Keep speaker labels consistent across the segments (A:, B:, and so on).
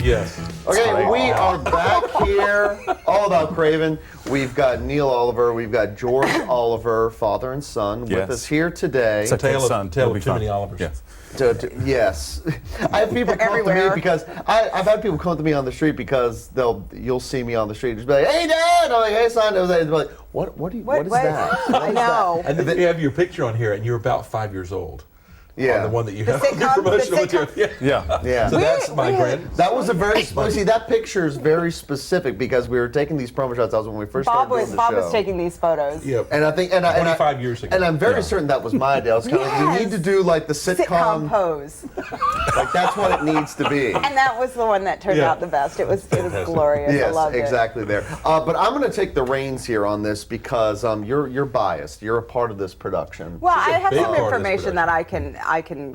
A: Yes.
B: Okay, we are back here, all about Craven. We've got Neil Oliver, we've got George Oliver, father and son, with us here today.
A: It's a tale of too many Olivers.
C: Yes.
B: Yes. I have people come to me because I've had people come to me on the street because you'll see me on the street and just be like, "Hey, Dad!" I'm like, "Hey, son!" They'll be like, "What is that?"
D: I know.
A: And then you have your picture on here, and you're about 5 years old.
B: Yeah,
A: the one that you have on your promotional material.
C: Yeah.
A: So that's my grand.
B: That was a very see. That picture is very specific because we were taking these promo shots. That was when we first started doing the show.
D: Bob was taking these photos.
A: Yeah.
B: And I think
A: 25 years ago.
B: And I'm very certain that was my day. I was kind of like, we need to do like the sitcom
D: pose.
B: Like that's what it needs to be.
D: And that was the one that turned out the best. It was glorious.
B: Yes,
D: I loved it.
B: exactly there. But I'm going to take the reins here on this because you're biased. You're a part of this production.
D: Well, I have
A: big
D: some
A: part of this
D: information that I can.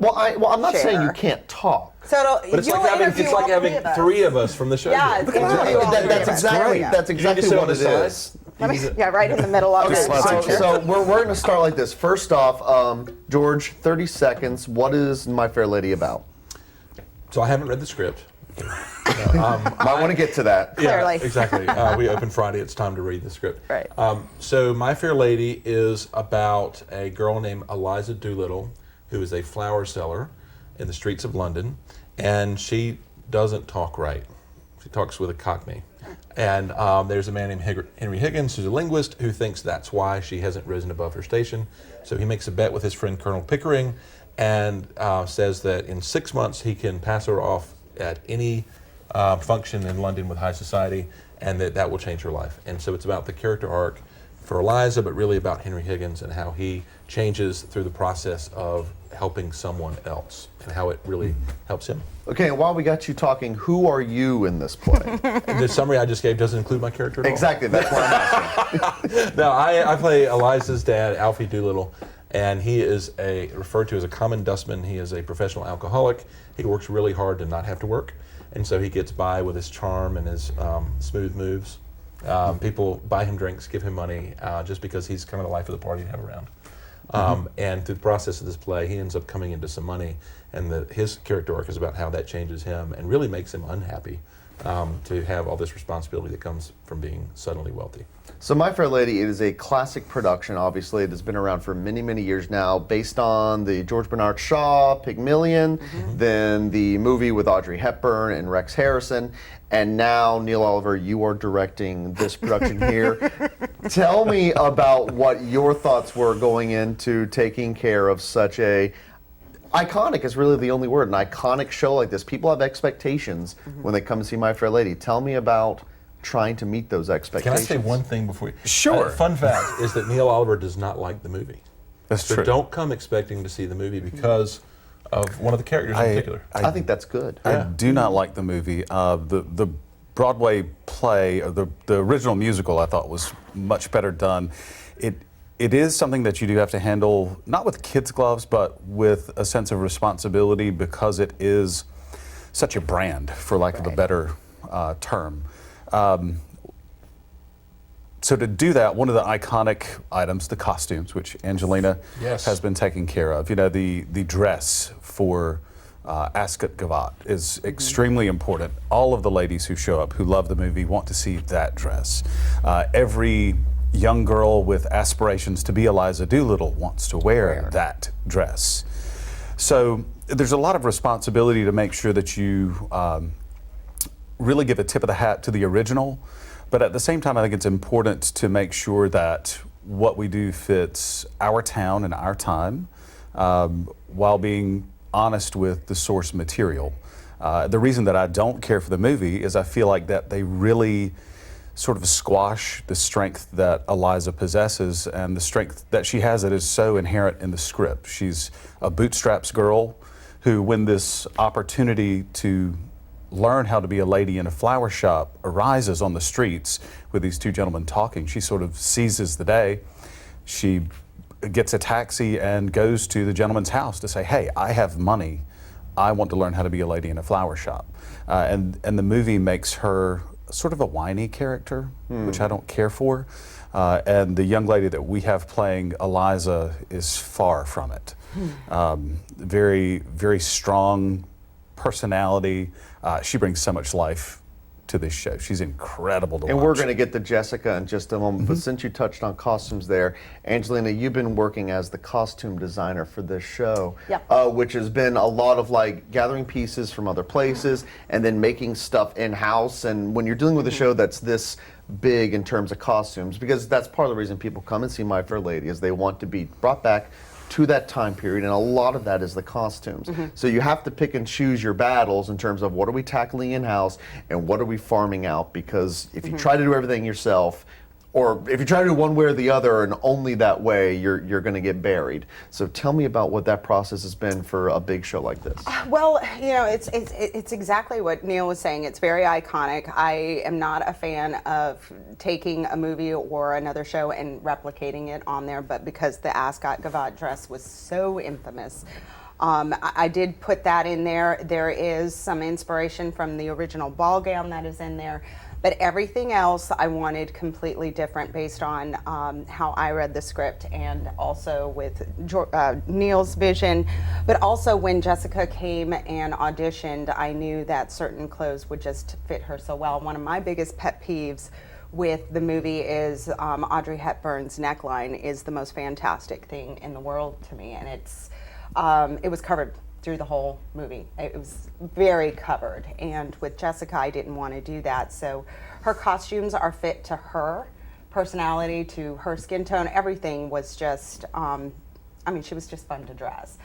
B: Well, I'm not
D: share.
B: saying you can't talk.
D: So
A: But it's like having three of us from the show.
D: Yeah,
A: here.
D: it's interview all three of us.
B: That's exactly what it is.
D: Yeah, right in the middle of it.
B: So we're going to start like this. First off, George, 30 seconds. What is My Fair Lady about?
A: So I haven't read the script.
B: I want to get to that.
D: Clearly.
A: Yeah, exactly. We open Friday. It's time to read the script.
D: Right.
A: So My Fair Lady is about a girl named Alfie Doolittle, who is a flower seller in the streets of London, and she doesn't talk right. She talks with a cockney. And there's a man named Henry Higgins, who's a linguist, who thinks that's why she hasn't risen above her station. So he makes a bet with his friend Colonel Pickering and says that in 6 months he can pass her off at any function in London with high society, and that will change her life. And so it's about the character arc for Eliza, but really about Henry Higgins and how he changes through the process of helping someone else and how it really helps him.
B: Okay, and while we got you talking, who are you in this play?
A: The summary I just gave doesn't include my character at all.
B: Exactly, that's what I'm asking.
A: No, I play Eliza's dad, Alfie Doolittle, and he is referred to as a common dustman. He is a professional alcoholic. He works really hard to not have to work, and so he gets by with his charm and his smooth moves. People buy him drinks, give him money, just because he's kind of the life of the party to have around. And through the process of this play, he ends up coming into some money, and his character arc is about how that changes him and really makes him unhappy to have all this responsibility that comes from being suddenly wealthy.
B: So My Fair Lady, it is a classic production, obviously. It has been around for many, many years now, based on the George Bernard Shaw, Pygmalion, then the movie with Audrey Hepburn and Rex Harrison, and now, Neil Oliver, you are directing this production here. Tell me about what your thoughts were going into taking care of such a iconic is really the only word, an iconic show like this. People have expectations when they come to see My Fair Lady. Tell me about trying to meet those expectations.
A: Can I say one thing before you?
C: Sure.
A: Fun fact is that Neil Oliver does not like the movie.
C: That's
A: so
C: true.
A: Don't come expecting to see the movie because of one of the characters in particular.
B: I think that's good.
C: I do not like the movie. The Broadway play, or the original musical, I thought was much better done. It is something that you do have to handle, not with kids' gloves, but with a sense of responsibility because it is such a brand, for lack of a better term. So to do that, one of the iconic items, the costumes, which Angelina has been taking care of. You know, the dress for Ascot Gavotte is extremely important. All of the ladies who show up, who love the movie, want to see that dress. Every young girl with aspirations to be Eliza Doolittle wants to wear that dress. So there's a lot of responsibility to make sure that you really give a tip of the hat to the original, but at the same time I think it's important to make sure that what we do fits our town and our time while being honest with the source material. The reason that I don't care for the movie is I feel like that they really sort of squash the strength that Eliza possesses and the strength that she has that is so inherent in the script. She's a bootstraps girl who, when this opportunity to learn how to be a lady in a flower shop arises on the streets with these two gentlemen talking, she sort of seizes the day. She gets a taxi and goes to the gentleman's house to say, hey, I have money. I want to learn how to be a lady in a flower shop. And the movie makes her sort of a whiny character, which I don't care for. And the young lady that we have playing Eliza is far from it. Very, very strong, personality. She brings so much life to this show. She's incredible to watch.
B: And we're going to get to Jessica in just a moment, but since you touched on costumes there, Angelina, you've been working as the costume designer for this show, which has been a lot of like gathering pieces from other places and then making stuff in-house. And when you're dealing with a show that's this big in terms of costumes, because that's part of the reason people come and see My Fair Lady, is they want to be brought back to that time period, and a lot of that is the costumes. So you have to pick and choose your battles in terms of what are we tackling in-house and what are we farming out, because if you try to do everything yourself, or if you try to do one way or the other and only that way, you're going to get buried. So tell me about what that process has been for a big show like this.
D: Well, you know, it's exactly what Neil was saying. It's very iconic. I am not a fan of taking a movie or another show and replicating it on there, but because the ascot gavotte dress was so infamous, I did put that in there. There is some inspiration from the original ball gown that is in there. But everything else I wanted completely different based on how I read the script, and also with Neil's vision. But also when Jessica came and auditioned, I knew that certain clothes would just fit her so well. One of my biggest pet peeves with the movie is Audrey Hepburn's neckline is the most fantastic thing in the world to me, and it was covered through the whole movie. It was very covered, and with Jessica I didn't want to do that, so her costumes are fit to her personality, to her skin tone. Everything was just I mean, she was just fun to dress.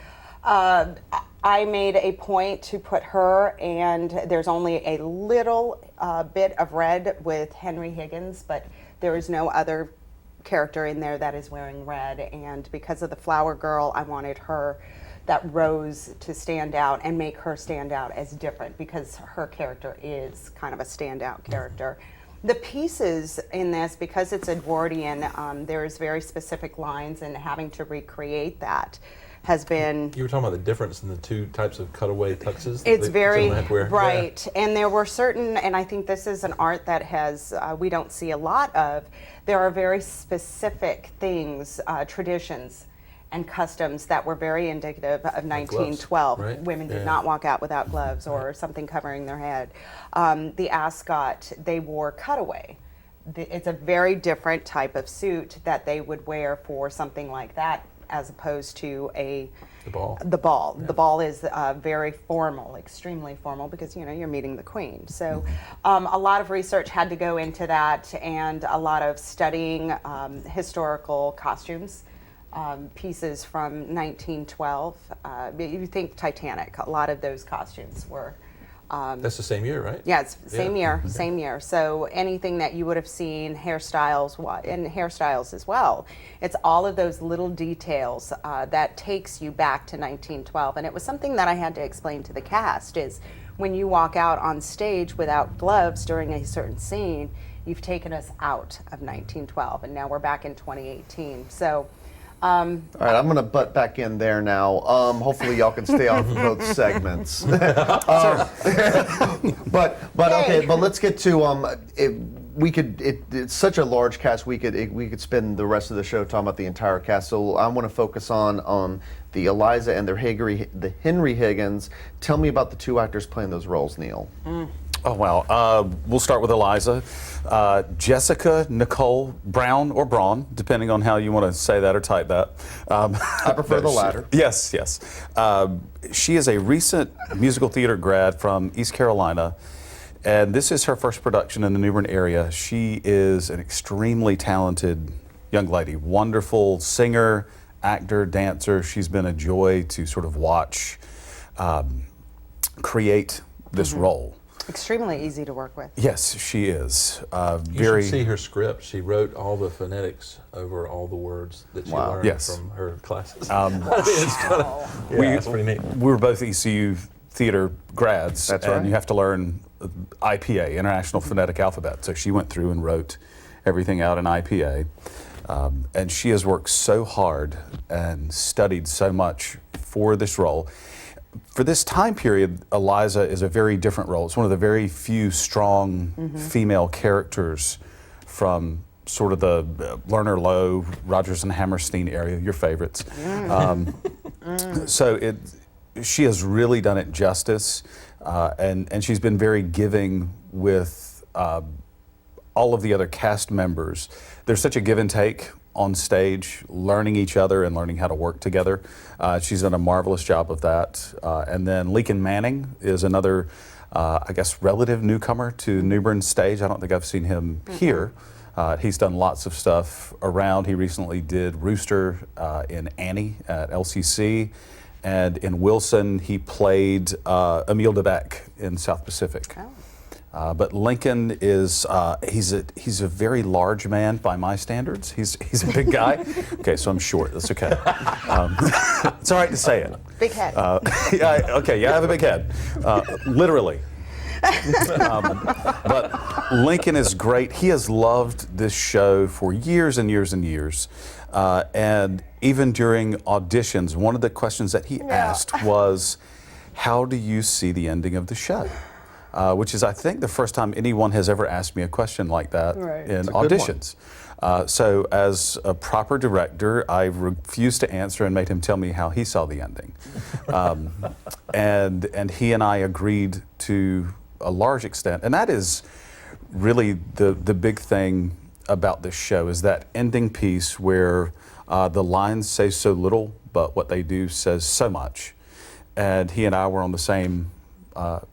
D: I made a point to put her, and there's only a little bit of red with Henry Higgins, but there is no other character in there that is wearing red, and because of the Flower Girl, I wanted her, that Rose, to stand out and make her stand out as different, because her character is kind of a standout character. The pieces in this, because it's Edwardian, there's very specific lines, and having to recreate that has been...
A: You were talking about the difference in the two types of cutaway tuxes?
D: It's very,
A: right.
D: Yeah. And there were certain, and I think this is an art that has, we don't see a lot of, there are very specific things, traditions, and customs that were very indicative of 1912.
A: Gloves, right?
D: Women did not walk out without gloves or something covering their head. The ascot, they wore cutaway. It's a very different type of suit that they would wear for something like that, as opposed to the ball. The ball. Yeah. The ball is very formal, extremely formal, because you're meeting the queen. So a lot of research had to go into that, and a lot of studying historical costumes. Pieces from 1912. You think Titanic, a lot of those costumes were...
A: That's the same year, right?
D: Yeah, it's same year, same year. So anything that you would have seen, hairstyles, and hairstyles as well, it's all of those little details that takes you back to 1912. And it was something that I had to explain to the cast, is when you walk out on stage without gloves during a certain scene, you've taken us out of 1912, and now we're back in 2018. So...
B: all right, I'm going to butt back in there now. Hopefully y'all can stay on both segments. But let's get to it's such a large cast. We could spend the rest of the show talking about the entire cast. So I want to focus on the Eliza and the Henry Higgins. Tell me about the two actors playing those roles, Neil.
C: Oh, wow. We'll start with Eliza. Jessica Nicole Brown, or Braun, depending on how you want to say that or type that.
B: I prefer the latter.
C: Yes. She is a recent musical theater grad from East Carolina, and this is her first production in the New Bern area. She is an extremely talented young lady, wonderful singer, actor, dancer. She's been a joy to sort of watch create this role.
D: Extremely easy to work with.
C: Yes, she is.
A: You should see her script. She wrote all the phonetics over all the words that she learned from her classes.
C: It's pretty neat. We were both ECU theater grads.
B: That's
C: and
B: right.
C: You have to learn IPA, International Phonetic Alphabet. So she went through and wrote everything out in IPA. And she has worked so hard and studied so much for this role. For this time period, Eliza is a very different role. It's one of the very few strong female characters from sort of the Lerner Lowe, Rodgers and Hammerstein area, your favorites. So she has really done it justice, and she's been very giving with all of the other cast members. There's such a give and take on stage, learning each other and learning how to work together. She's done a marvelous job of that. And then Lincoln Manning is another, I guess, relative newcomer to New Bern's stage. I don't think I've seen him here. He's done lots of stuff around. He recently did Rooster in Annie at LCC. And in Wilson, he played Emile DeBeck in South Pacific.
D: Oh.
C: But Lincoln is, he's a very large man by my standards. He's a big guy. Okay, so I'm short, that's okay. It's all right to say it.
D: Big head.
C: Yeah, okay, yeah, I have a big head, literally. But Lincoln is great. He has loved this show for years and years and years. And even during auditions, one of the questions that he asked was, how do you see the ending of the show? Which is, I think, the first time anyone has ever asked me a question like that in auditions. So as a proper director, I refused to answer and made him tell me how he saw the ending. And he and I agreed to a large extent. And that is really the big thing about this show, is that ending piece where the lines say so little, but what they do says so much. And he and I were on the same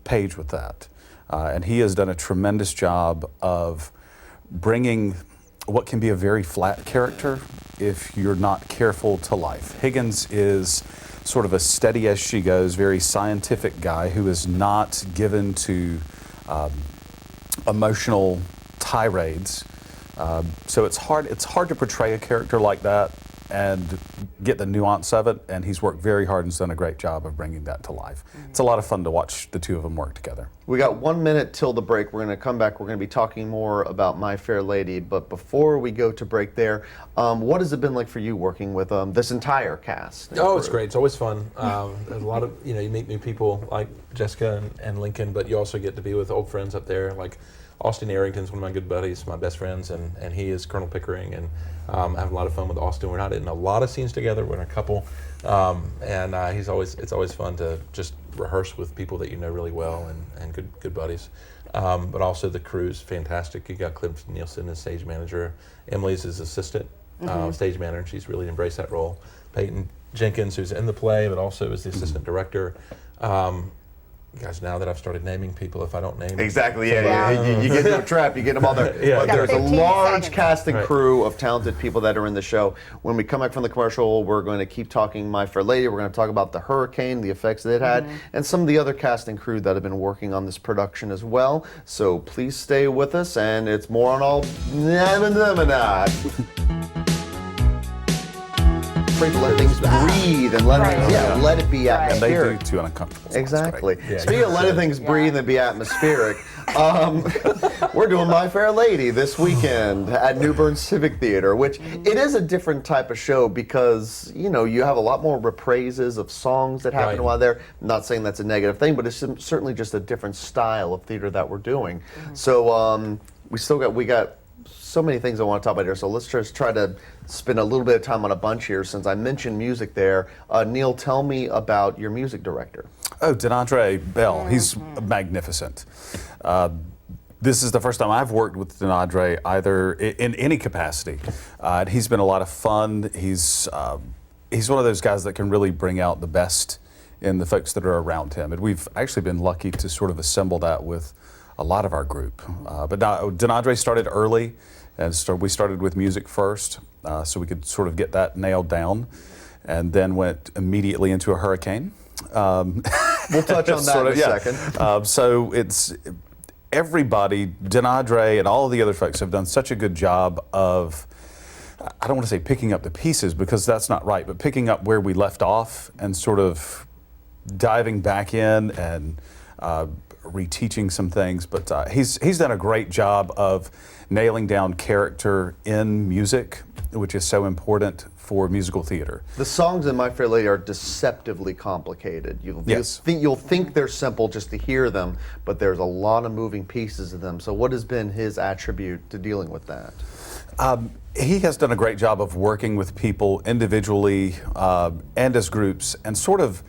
C: page with that. And he has done a tremendous job of bringing what can be a very flat character if you're not careful to life. Higgins is sort of a steady as she goes, very scientific guy who is not given to emotional tirades. So it's hard to portray a character like that and get the nuance of it, and he's worked very hard and done a great job of bringing that to life. It's a lot of fun to watch the two of them work together.
B: We got 1 minute till the break. We're going to come back. We're going to be talking more about My Fair Lady, but before we go to break there, what has it been like for you working with this entire cast?
A: Oh, it's great. It's always fun. There's a lot of, you meet new people like Jessica and Lincoln, but you also get to be with old friends up there, like Austin Arrington's one of my good buddies, my best friends, and he is Colonel Pickering, and I have a lot of fun with Austin. We're not in a lot of scenes together, we're in a couple, and it's always fun to just rehearse with people that you know really well and good buddies. But also the crew's fantastic. You got Cliff Nielsen as stage manager, Emily's his assistant stage manager, and she's really embraced that role. Peyton Jenkins, who's in the play, but also is the assistant director. Guys, now that I've started naming people, if I don't name
B: exactly, you get into a trap, you get them all there.
A: Yeah.
B: But there's a large
D: seconds.
B: cast and crew of talented people that are in the show. When we come back from the commercial, we're going to keep talking My Fair Lady. We're going to talk about the hurricane, the effects that it had, and some of the other cast and crew that have been working on this production as well. So please stay with us, and it's more on all. Afraid to let things breathe and let it be atmospheric.
C: And they do too uncomfortable.
B: Exactly.
A: Yeah,
B: Speaking of letting things breathe and be atmospheric, we're doing My Fair Lady this weekend at New Bern Civic Theater, which it is a different type of show because, you have a lot more reprises of songs that happen while there. I'm not saying that's a negative thing, but it's certainly just a different style of theater that we're doing. So we got so many things I want to talk about here, so let's just try to spend a little bit of time on a bunch here since I mentioned music there. Neil, tell me about your music director.
C: Oh, Denandre Bell. He's magnificent. This is the first time I've worked with Denandre either in any capacity. And he's been a lot of fun. He's one of those guys that can really bring out the best in the folks that are around him. And we've actually been lucky to sort of assemble that with a lot of our group. But Denandre started early, and we started with music first, so we could sort of get that nailed down, and then went immediately into a hurricane.
B: We'll touch on that in a second.
C: So it's everybody, Denandre and all of the other folks have done such a good job of, I don't want to say picking up the pieces because that's not right, but picking up where we left off and sort of diving back in and reteaching some things, but he's done a great job of nailing down character in music, which is so important for musical theater.
B: The songs in My Fair Lady are deceptively complicated. You'll think they're simple just to hear them, but there's a lot of moving pieces in them. So what has been his attribute to dealing with that?
C: He has done a great job of working with people individually and as groups and sort of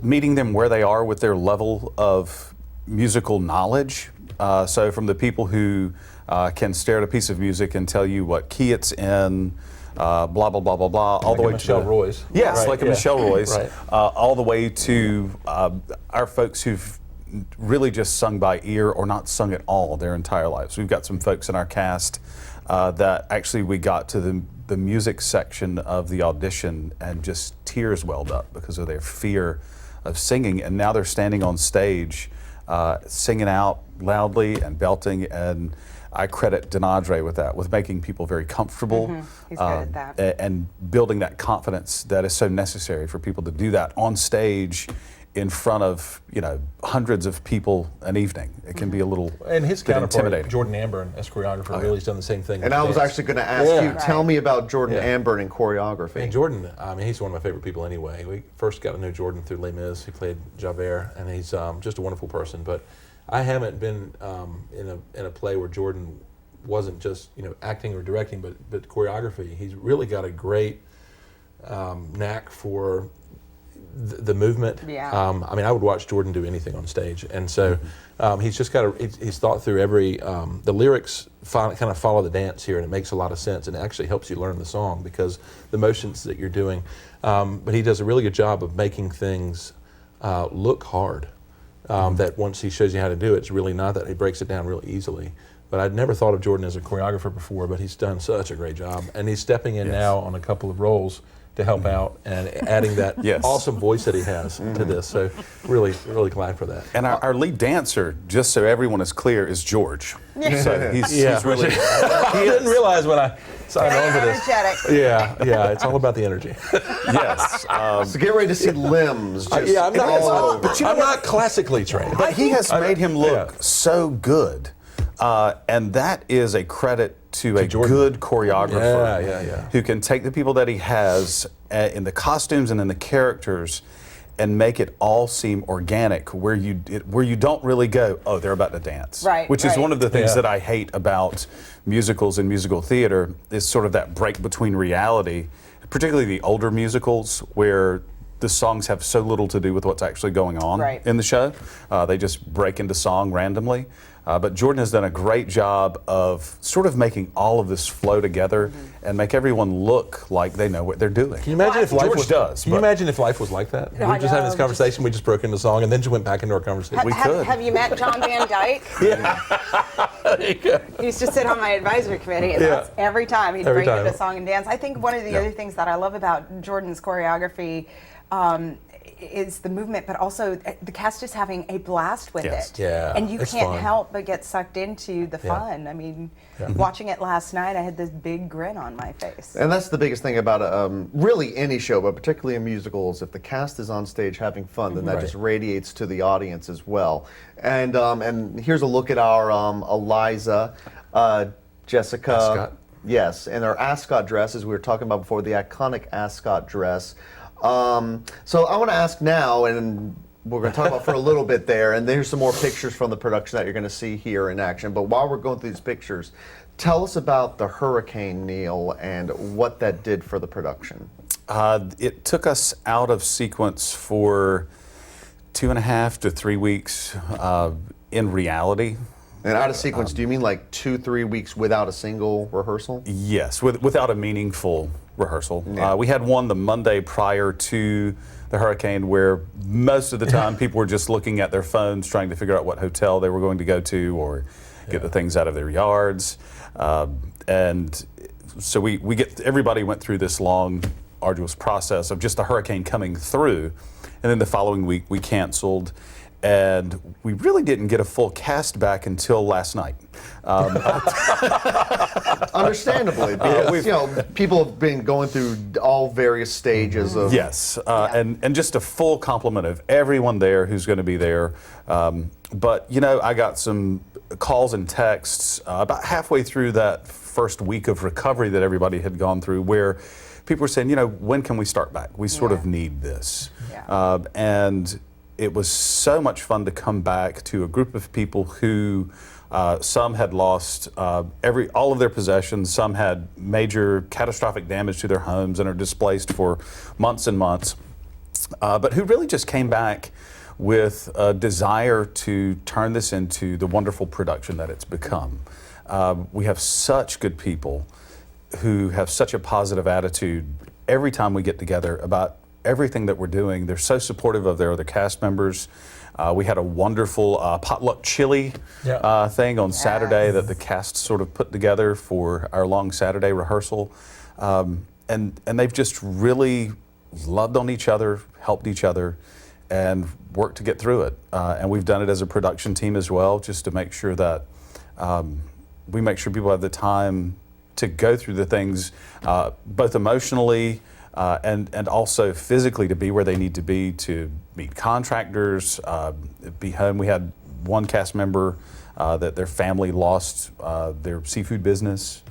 C: meeting them where they are with their level of musical knowledge. So from the people who can stare at a piece of music and tell you what key it's in, blah blah blah blah blah, all
A: Like
C: the
A: a
C: way
A: Michelle
C: to
A: Royce.
C: Yes,
A: Right,
C: like a
A: yeah.
C: Michelle Royce,
A: Right.
C: all the way to our folks who've really just sung by ear or not sung at all their entire lives. We've got some folks in our cast that actually we got to the music section of the audition and just tears welled up because of their fear of singing, and now they're standing on stage singing out loudly and belting, and I credit Denadre with that, with making people very comfortable.
D: He's good at that.
C: And building that confidence that is so necessary for people to do that on stage in front of, you know, hundreds of people an evening. It can be a little
A: And his
C: bit
A: counterpart,
C: intimidating.
A: Jordan Amber, as choreographer, really has done the same thing.
B: And
A: with
B: I was
A: dance.
B: actually going to ask
A: Yeah.
B: you, tell
D: Right.
B: me about Jordan
A: Yeah.
B: Amber in choreography.
A: And Jordan, I mean, he's one of my favorite people anyway. We first got to know Jordan through Les Mis. He played Javert, and he's just a wonderful person. But I haven't been in a play where Jordan wasn't just, you know, acting or directing, but choreography. He's really got a great knack for the movement.
D: Yeah.
A: I mean, I would watch Jordan do anything on stage, and so he's just got he's thought through every the lyrics kind of follow the dance here, and it makes a lot of sense, and it actually helps you learn the song because the motions that you're doing. But he does a really good job of making things look hard. That once he shows you how to do it, it's really not that. He breaks it down real easily. But I'd never thought of Jordan as a choreographer before, but he's done such a great job. And he's stepping in now on a couple of roles to help out and adding that
C: Yes.
A: awesome voice that he has to this. So really, really glad for that.
C: And our lead dancer, just so everyone is clear, is George. So he's really...
A: I didn't realize when I signed
D: Very
A: on for this.
D: energetic.
A: Yeah, it's all about the energy.
C: Yes.
B: So get ready to see limbs. Just
A: Yeah, I'm not,
B: all over.
A: but I'm not classically trained.
C: But he has made him look
A: yeah.
C: so good. And that is a credit to a
A: Jordan.
C: good choreographer
A: Yeah.
C: who can take the people that he has in the costumes and in the characters and make it all seem organic, where you don't really go, oh, they're about to dance.
D: Right,
C: Which is
D: right.
C: one of the things
A: Yeah.
C: that I hate about musicals and musical theater is sort of that break between reality, particularly the older musicals where the songs have so little to do with what's actually going on
D: Right.
C: in the show. They just break into song randomly. But Jordan has done a great job of sort of making all of this flow together and make everyone look like they know what they're doing.
A: Can you imagine if life
C: George
A: was
C: does,
A: Can you
C: but-
A: imaged if life was like that? We were just having this conversation. We just broke into song, and then just went back into our conversation.
C: We could.
D: Have you met John Van Dyke? He used to sit on my advisory committee, and that's every time he'd
A: Every
D: break
A: time.
D: into song and dance. I think one of the other things that I love about Jordan's choreography is the movement, but also the cast is having a blast with
C: Yes.
D: it.
A: Yeah,
D: And you
A: it's
D: can't
A: fun.
D: help but get sucked into the
A: Yeah.
D: fun. I mean, watching it last night, I had this big grin on my face.
B: And that's the biggest thing about really any show, but particularly in musicals. If the cast is on stage having fun, then that
A: Right.
B: just radiates to the audience as well. And here's a look at our Eliza, Jessica.
A: Ascot.
B: Yes, and our ascot dress, as we were talking about before, the iconic ascot dress. So I want to ask now, and we're going to talk about for a little bit there, and there's some more pictures from the production that you're going to see here in action. But while we're going through these pictures, tell us about the hurricane, Neil, and what that did for the production.
C: It took us out of sequence for 2.5 to 3 weeks in reality.
B: And out of sequence, do you mean like 2-3 weeks without a single rehearsal?
C: Yes, without a meaningful rehearsal.
B: Yeah.
C: We had one the Monday prior to the hurricane where most of the time people were just looking at their phones trying to figure out what hotel they were going to go to or get the things out of their yards. And so everybody went through this long, arduous process of just the hurricane coming through. And then the following week we canceled. And we really didn't get a full cast back until last night.
B: Understandably, because people have been going through all various stages of.
C: Yes, and just a full complement of everyone there who's going to be there. But I got some calls and texts about halfway through that first week of recovery that everybody had gone through, where people were saying, when can we start back? We sort of need this, and it was so much fun to come back to a group of people who some had lost all of their possessions, some had major catastrophic damage to their homes and are displaced for months and months. but who really just came back with a desire to turn this into the wonderful production that it's become. We have such good people who have such a positive attitude every time we get together about everything that we're doing. They're so supportive of their other cast members. We had a wonderful potluck chili thing on Saturday that the cast sort of put together for our long Saturday rehearsal. And they've just really loved on each other, helped each other, and worked to get through it. And we've done it as a production team as well, just to make sure that we make sure people have the time to go through the things, both emotionally and also physically, to be where they need to be to meet contractors, be home. We had one cast member that their family lost their seafood business.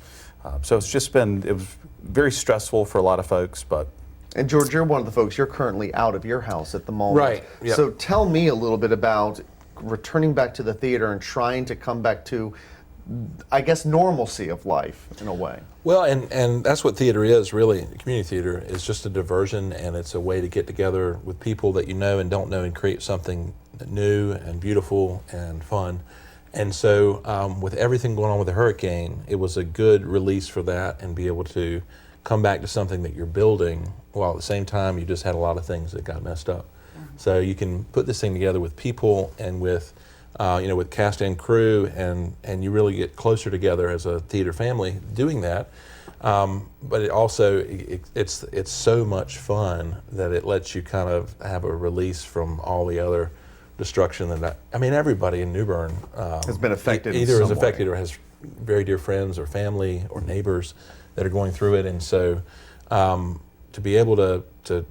C: So it's just been, it was very stressful for a lot of folks, but.
B: And George, you're one of the folks, you're currently out of your house at the moment.
A: Right. Yep.
B: So tell me a little bit about returning back to the theater and trying to come back to, I guess, normalcy of life in a way.
A: Well, and that's what theater is, really. Community theater is just a diversion, and it's a way to get together with people that you know and don't know and create something new and beautiful and fun. And so with everything going on with the hurricane, it was a good release for that and be able to come back to something that you're building while at the same time you just had a lot of things that got messed up. So you can put this thing together with people and with with cast and crew, and you really get closer together as a theater family doing that. But it also, it's so much fun that it lets you kind of have a release from all the other destruction that everybody in New Bern
B: has been affected.
A: Either is
B: some
A: affected
B: way.
A: or has very dear friends or family or neighbors that are going through it, and so to be able to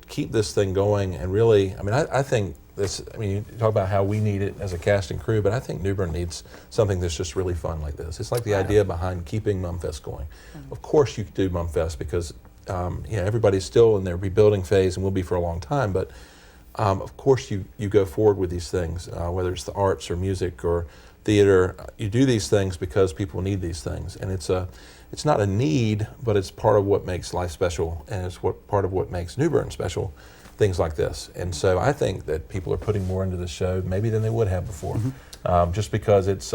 A: keep this thing going and really, I think this. You talk about how we need it as a cast and crew, but I think New Bern needs something that's just really fun like this. It's like the idea behind keeping Mumfest going. Of course, you could do Mumfest because everybody's still in their rebuilding phase and will be for a long time, but. Of course, you go forward with these things, whether it's the arts or music or theater. You do these things because people need these things, and it's not a need, but it's part of what makes life special, and it's part of what makes New Bern special. Things like this, and so I think that people are putting more into the show maybe than they would have before, just because it is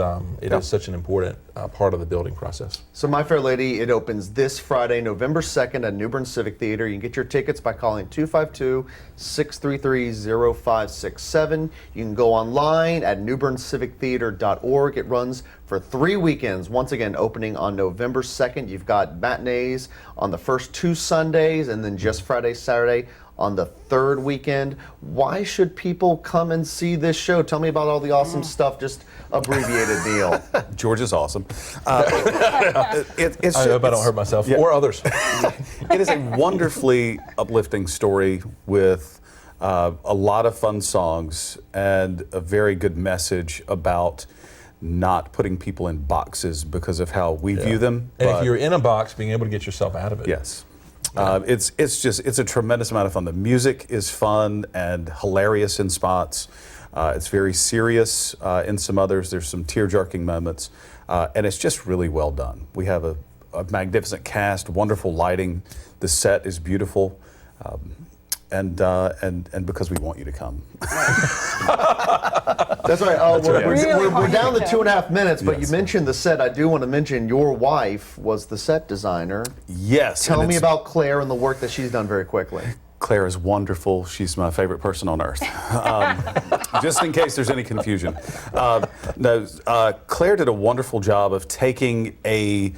A: such an important part of the building process.
B: So My Fair Lady, it opens this Friday, November 2nd at New Bern Civic Theater. You can get your tickets by calling 252-633-0567. You can go online at newberncivictheater.org. It runs for 3 weekends. Once again, opening on November 2nd. You've got matinees on the first 2 Sundays and then just Friday, Saturday on the 3rd weekend. Why should people come and see this show? Tell me about all the awesome stuff, just abbreviated deal.
C: George is awesome.
A: I hope I don't hurt myself or others.
C: It is a wonderfully uplifting story with a lot of fun songs and a very good message about not putting people in boxes because of how we view them.
A: And if you're in a box, being able to get yourself out of it.
C: Yes. It's a tremendous amount of fun. The music is fun and hilarious in spots. It's very serious in some others. There's some tear-jerking moments, and it's just really well done. We have a magnificent cast, wonderful lighting. The set is beautiful, and because we want you to come.
B: That's right. We're down to 2.5 minutes, but
C: Yes.
B: you mentioned the set. I do want to mention your wife was the set designer.
C: Yes.
B: Tell me about Claire and the work that she's done very quickly.
C: Claire is wonderful. She's my favorite person on earth. Just in case there's any confusion. Claire did a wonderful job of taking a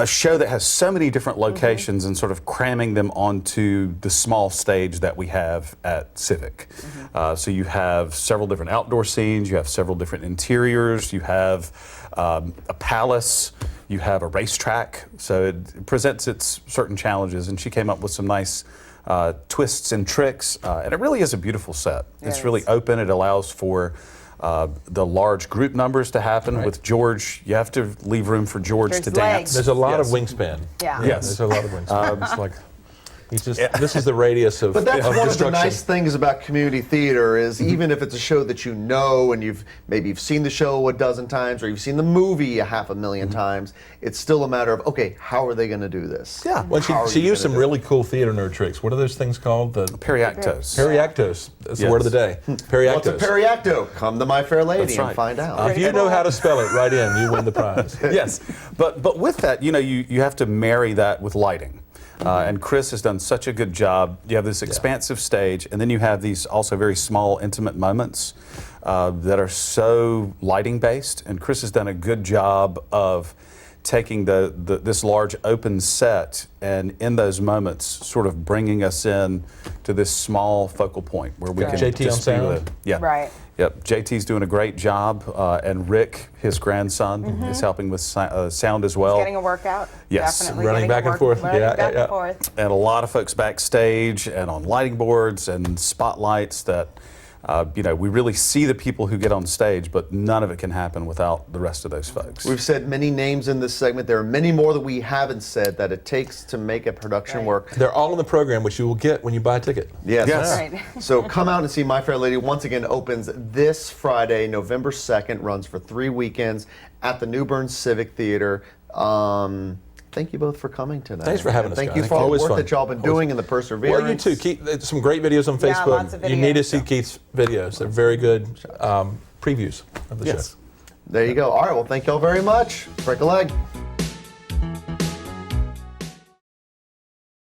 C: show that has so many different locations and sort of cramming them onto the small stage that we have at Civic. So you have several different outdoor scenes, you have several different interiors, you have a palace, you have a racetrack. So it presents its certain challenges, and she came up with some nice twists and tricks, and it really is a beautiful set. It's really open. It allows for the large group numbers to happen. With George, you have to leave room for George to dance.
A: There's a lot of wingspan.
D: Yeah.
C: Yes.
A: There's a lot of wingspan. It's like He's just, this is the radius of,
B: But that's
A: of
B: one of the
A: destruction.
B: nice things about community theater is even if it's a show that you know and you've seen the show a dozen times or you've seen the movie a half a million times, it's still a matter of, okay, how are they going to do this?
C: Yeah.
A: Well,
B: How are
A: she
B: you
A: used
B: gonna
A: some
B: do it?
A: really cool theater nerd tricks. What are those things called? The
C: Periactos.
A: periactos. That's the
C: Yes.
A: word of the day.
B: What's a
A: Periactos.
B: periacto? Come to My Fair Lady
C: That's
B: and
C: right.
B: find out.
A: If you know how to spell it, write in. You win the prize.
C: Yes, but with that, you have to marry that with lighting. And Chris has done such a good job. You have this expansive stage, and then you have these also very small, intimate moments that are so lighting based. And Chris has done a good job of taking this large open set and in those moments sort of bringing us in to this small focal point where we can
A: JT on
C: just be
A: sound?
C: with- yeah.
D: Right.
C: Yep, JT's doing a great job, and Rick, his grandson, is helping with sound as well.
D: Getting a workout.
C: Yes.
D: Definitely
A: Running
D: getting
A: back
D: a
A: and forth.
D: running
A: Yeah,
D: back
A: yeah.
D: and forth.
C: And a lot of folks backstage and on lighting boards and spotlights that, we really see the people who get on stage, but none of it can happen without the rest of those folks.
B: We've said many names in this segment. There are many more that we haven't said that it takes to make a production
D: Right.
B: work.
A: They're all in the program, which you will get when you buy a ticket.
B: Yes.
C: Yes.
D: Right.
B: So come out and see My Fair Lady. Once again, opens this Friday, November 2nd, runs for 3 weekends at the New Bern Civic Theater. Thank you both for coming tonight.
A: Thanks for having
B: And
A: us,
B: Thank
A: guys.
B: you for all the
A: Always
B: work
A: fun.
B: that y'all been doing and the perseverance.
A: Well, you too. Keith, there's some great videos on
D: Yeah,
A: Facebook.
D: lots of
A: You need to
D: videos.
A: see Keith's videos. They're very good previews of the
C: Yes.
A: show.
B: There you go. All right, well, thank y'all very much. Break a leg.